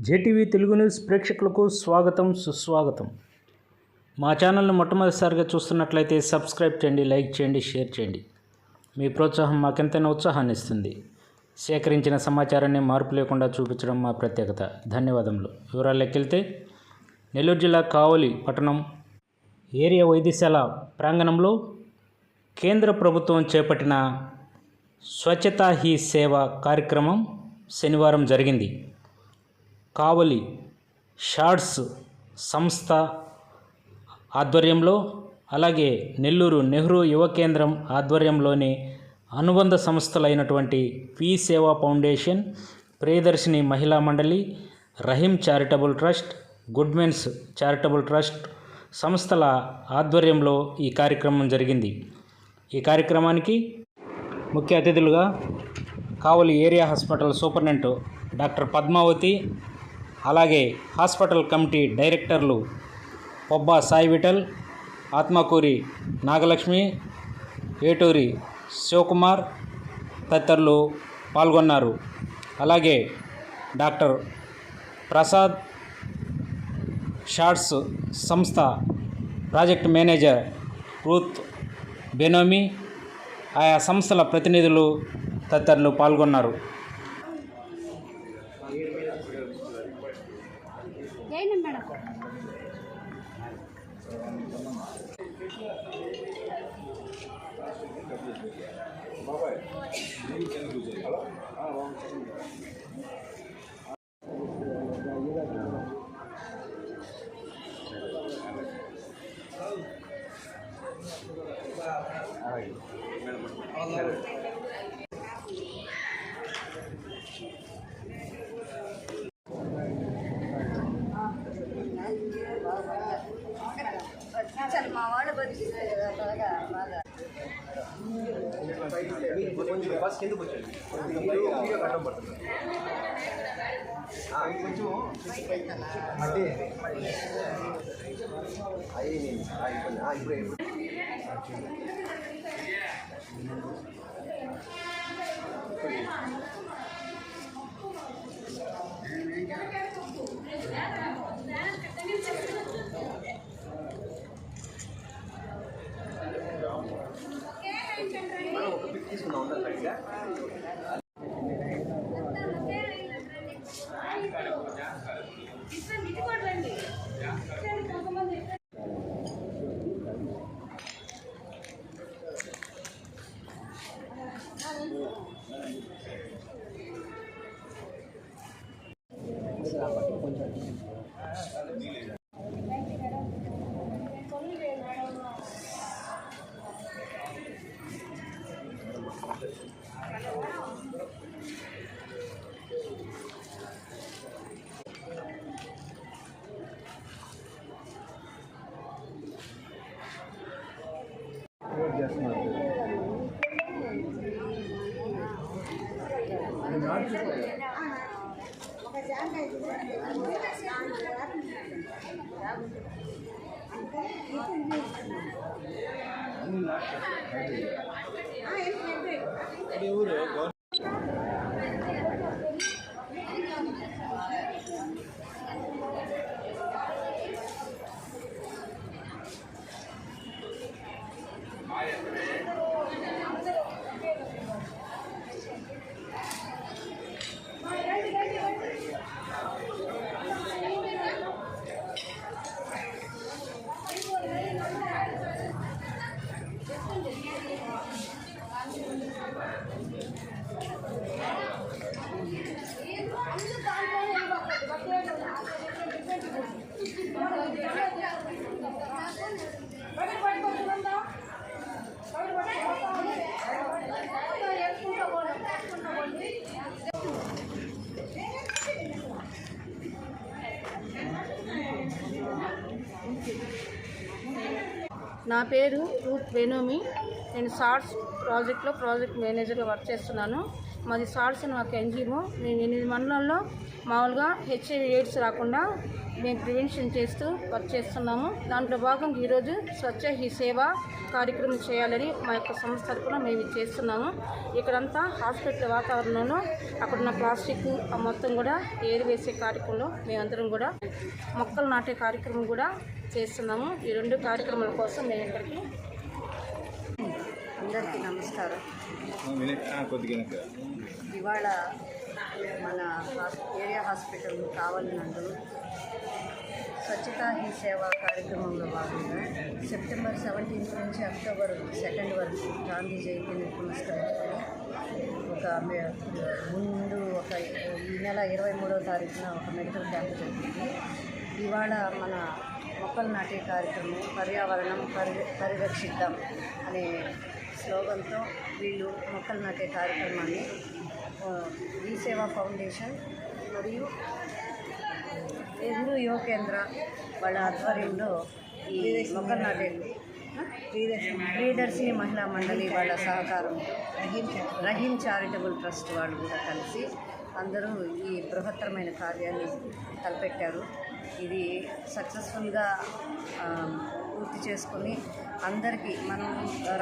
JTV Telugu news ప్రేక్షకులకు స్వాగతం, సుస్వాగతం. మా ఛానల్ని మొట్టమొదటిసారిగా చూస్తున్నట్లయితే సబ్స్క్రైబ్ చేయండి, లైక్ చేయండి, షేర్ చేయండి. మీ ప్రోత్సాహం మాకెంతైనా ఉత్సాహాన్ని ఇస్తుంది. సేకరించిన సమాచారాన్ని మార్పు లేకుండా చూపించడం మా ప్రత్యేకత. ధన్యవాదములు. వివరాల్లోకి వెళ్తే, నెల్లూరు జిల్లా కావలి పట్టణం ఏరియా వైద్యశాల ప్రాంగణంలో కేంద్ర ప్రభుత్వం చేపట్టిన స్వచ్ఛతా హీ సేవ కార్యక్రమం శనివారం జరిగింది. కావలి షార్ట్స్ సంస్థ ఆధ్వర్యంలో, అలాగే నెల్లూరు నెహ్రూ యువ కేంద్రం ఆధ్వర్యంలోని అనుబంధ సంస్థలైనటువంటి P Seva foundation, Priyadarshini Mahila Mandali, Rahim charitable trust, good men's charitable trust సంస్థల ఆధ్వర్యంలో ఈ కార్యక్రమం జరిగింది. ఈ కార్యక్రమానికి ముఖ్య అతిథులుగా Kavali area hospital superintendent doctor Padmavathi, అలాగే హాస్పిటల్ కమిటీ డైరెక్టర్లు పొబ్బా సాయి విఠల్, ఆత్మకూరి నాగలక్ష్మి, ఏటూరి శివకుమార్ తదితరులు పాల్గొన్నారు. అలాగే డాక్టర్ ప్రసాద్, షార్ట్స్ సంస్థ ప్రాజెక్ట్ మేనేజర్ రూత్ బెనోమి, ఆయా సంస్థల ప్రతినిధులు తదితరులు పాల్గొన్నారు. మా వాళ్ళు ఫస్ట్ ఎందుకు వచ్చాడు కట్టం పడుతుంది కొంచెం మట్టి ఇప్పుడు ఒక పిక్ తీసుకున్నాం ఉన్నట్లుగా నా పేరు రూత్ బెనోమి. నేను షార్ట్స్ ప్రాజెక్ట్లో ప్రాజెక్ట్ మేనేజర్గా వర్క్ చేస్తున్నాను. మాది సాల్సిన ఒక ఎన్జిఓ. మేము 8 మండలాల్లో మామూలుగా హెచ్ఐవి ఎయిడ్స్ రాకుండా మేము ప్రివెన్షన్ చేస్తూ వర్క్ చేస్తున్నాము. దాంట్లో భాగంగా ఈరోజు స్వచ్ఛ హీ సేవ కార్యక్రమం చేయాలని మా యొక్క సంస్థ తరపున మేము ఇది చేస్తున్నాము. ఇక్కడంతా హాస్పిటల్ వాతావరణంలో అక్కడున్న ప్లాస్టిక్ మొత్తం కూడా ఏరివేసే కార్యక్రమంలో మేమందరం కూడా మొక్కలు నాటే కార్యక్రమం కూడా చేస్తున్నాము. ఈ 2 కార్యక్రమాల కోసం మేము ఇక్కడికి. అందరికీ నమస్కారం. ఇవాళ మన ఏరియా హాస్పిటల్ కావాలనందు స్వచ్ఛతా హీ సేవ కార్యక్రమంలో భాగంగా సెప్టెంబర్ 17 నుంచి అక్టోబర్ 2 వరకు గాంధీ జయంతిని పురస్కరించుకొని ఈ నెల 23వ తారీఖున ఒక మెడికల్ క్యాంప్ జరిగింది. ఇవాళ మన మొక్కలు నాటే కార్యక్రమం పర్యావరణం పరిరక్షిద్దాం అనే స్లోగన్తో వీళ్ళు మొక్కలు నాటే కార్యక్రమాన్ని ఈ సేవా ఫౌండేషన్ మరియు హిందూ యువ కేంద్ర వాళ్ళ ఆధ్వర్యంలో ఈ మొక్కలు నాటే ప్రియదర్శిని మహిళా మండలి వాళ్ళ సహకారంతో రహీం చారిటబుల్ ట్రస్ట్ వాళ్ళు కూడా కలిసి అందరూ ఈ బృహత్తరమైన కార్యాన్ని తలపెట్టారు. ఇది సక్సెస్ఫుల్గా పూర్తి చేసుకొని అందరికీ మనం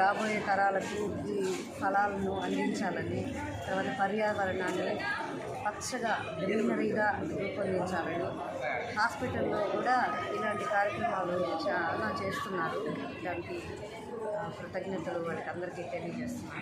రాబోయే తరాలకు ఈ ఫలాలను అందించాలని, తర్వాత పర్యావరణాన్ని పచ్చగా గ్రీనరీగా రూపొందించాలని హాస్పిటల్లో కూడా ఇలాంటి కార్యక్రమాలు చాలా చేస్తున్నారు. దానికి కృతజ్ఞతలు వాళ్ళకి అందరికీ తెలియజేస్తున్నారు.